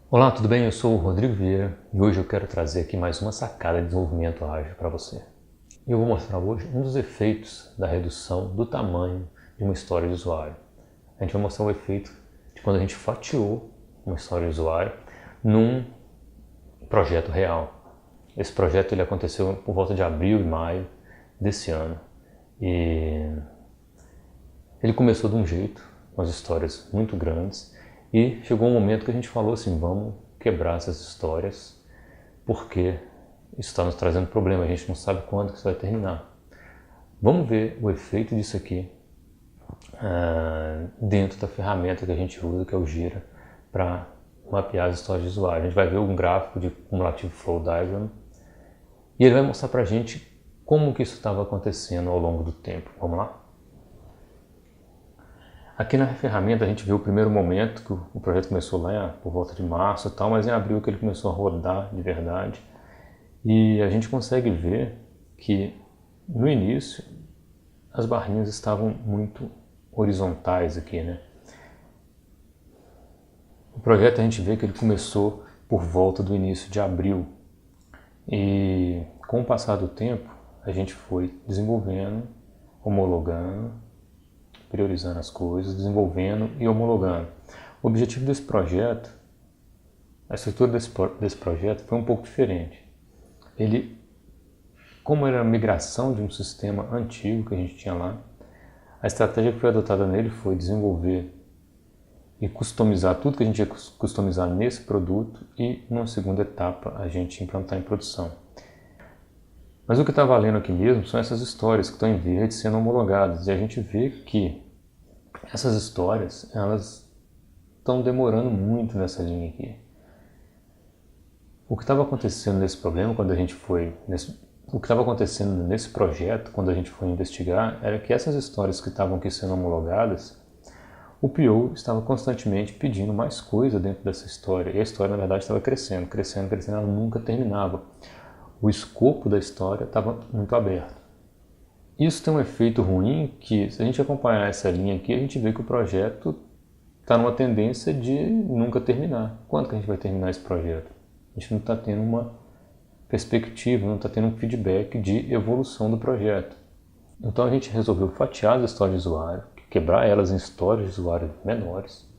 Olá, tudo bem? Eu sou o Rodrigo Vieira e hoje eu quero trazer aqui mais uma sacada de desenvolvimento ágil para você. Eu vou mostrar hoje um dos efeitos da redução do tamanho de uma história de usuário. A gente vai mostrar o efeito de quando a gente fatiou uma história de usuário num projeto real. Esse projeto ele aconteceu por volta de abril e maio desse ano e ele começou de um jeito, com as histórias muito grandes, e chegou um momento que a gente falou assim, vamos quebrar essas histórias, porque isso está nos trazendo problema, a gente não sabe quando que isso vai terminar. Vamos ver o efeito disso aqui dentro da ferramenta que a gente usa, que é o Gira, para mapear as histórias de usuário. A gente vai ver um gráfico de cumulativo flow diagram, e ele vai mostrar para a gente como que isso estava acontecendo ao longo do tempo. Vamos lá? Aqui na ferramenta a gente vê o primeiro momento que o projeto começou lá por volta de março e tal, mas em abril que ele começou a rodar de verdade. E a gente consegue ver que no início as barrinhas estavam muito horizontais aqui, né? O projeto a gente vê que ele começou por volta do início de abril e com o passar do tempo a gente foi desenvolvendo, homologando, priorizando as coisas, desenvolvendo e homologando. O objetivo desse projeto, a estrutura desse projeto foi um pouco diferente. Ele, como era a migração de um sistema antigo que a gente tinha lá, a estratégia que foi adotada nele foi desenvolver e customizar tudo que a gente ia customizar nesse produto e, numa segunda etapa, a gente implantar em produção. Mas o que está valendo aqui mesmo são essas histórias que estão em verde sendo homologadas, e a gente vê que essas histórias, elas estão demorando muito nessa linha aqui. O que estava acontecendo nesse problema, quando a gente foi... o que estava acontecendo nesse projeto, quando a gente foi investigar, era que essas histórias que estavam aqui sendo homologadas, o PO estava constantemente pedindo mais coisa dentro dessa história, e a história, na verdade, estava crescendo, crescendo, crescendo, ela nunca terminava. O escopo da história estava muito aberto. Isso tem um efeito ruim que, se a gente acompanhar essa linha aqui, a gente vê que o projeto está numa tendência de nunca terminar. Quando que a gente vai terminar esse projeto? A gente não está tendo uma perspectiva, não está tendo um feedback de evolução do projeto. Então a gente resolveu fatiar as histórias de usuário, quebrar elas em histórias de usuário menores.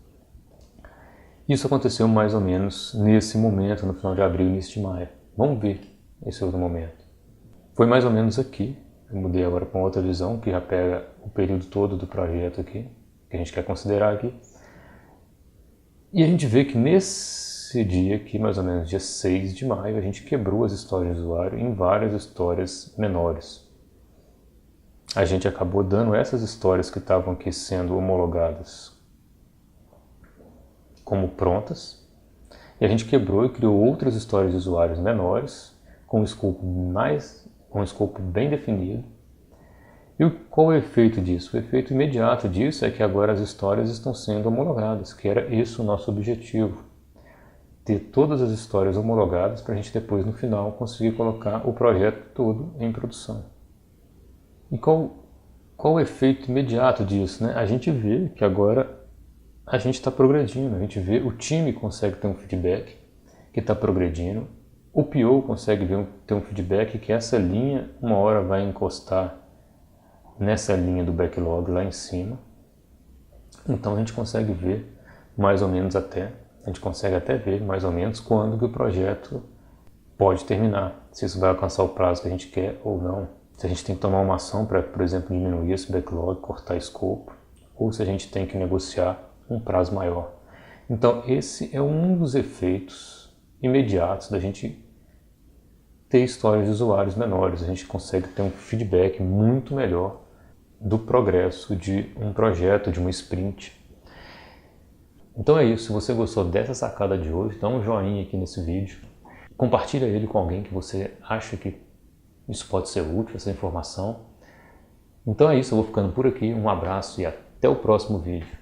Isso aconteceu mais ou menos nesse momento, no final de abril, início de maio. Vamos ver esse outro momento. Foi mais ou menos aqui. Eu mudei agora para outra visão, que já pega o período todo do projeto aqui, que a gente quer considerar aqui. E a gente vê que nesse dia aqui, mais ou menos dia 6 de maio, a gente quebrou as histórias de usuário em várias histórias menores. A gente acabou dando essas histórias que estavam aqui sendo homologadas como prontas, e a gente quebrou e criou outras histórias de usuários menores, com um escopo bem definido. E qual é o efeito disso? O efeito imediato disso é que agora as histórias estão sendo homologadas, que era esse o nosso objetivo. Ter todas as histórias homologadas para a gente depois, no final, conseguir colocar o projeto todo em produção. E qual o efeito imediato disso, né? A gente vê que agora a gente está progredindo, a gente vê, o time consegue ter um feedback que está progredindo, o PO consegue ter um feedback que essa linha uma hora vai encostar nessa linha do backlog lá em cima. Então a gente consegue ver mais ou menos a gente consegue até ver mais ou menos quando que o projeto pode terminar, se isso vai alcançar o prazo que a gente quer ou não, se a gente tem que tomar uma ação para, por exemplo, diminuir esse backlog, cortar escopo, ou se a gente tem que negociar um prazo maior. Então esse é um dos efeitos imediatos da gente ter histórias de usuários menores. A gente consegue ter um feedback muito melhor do progresso de um projeto, de uma sprint. Então é isso. Se você gostou dessa sacada de hoje, dá um joinha aqui nesse vídeo. Compartilha ele com alguém que você acha que isso pode ser útil, essa informação. Então é isso. Eu vou ficando por aqui. Um abraço e até o próximo vídeo.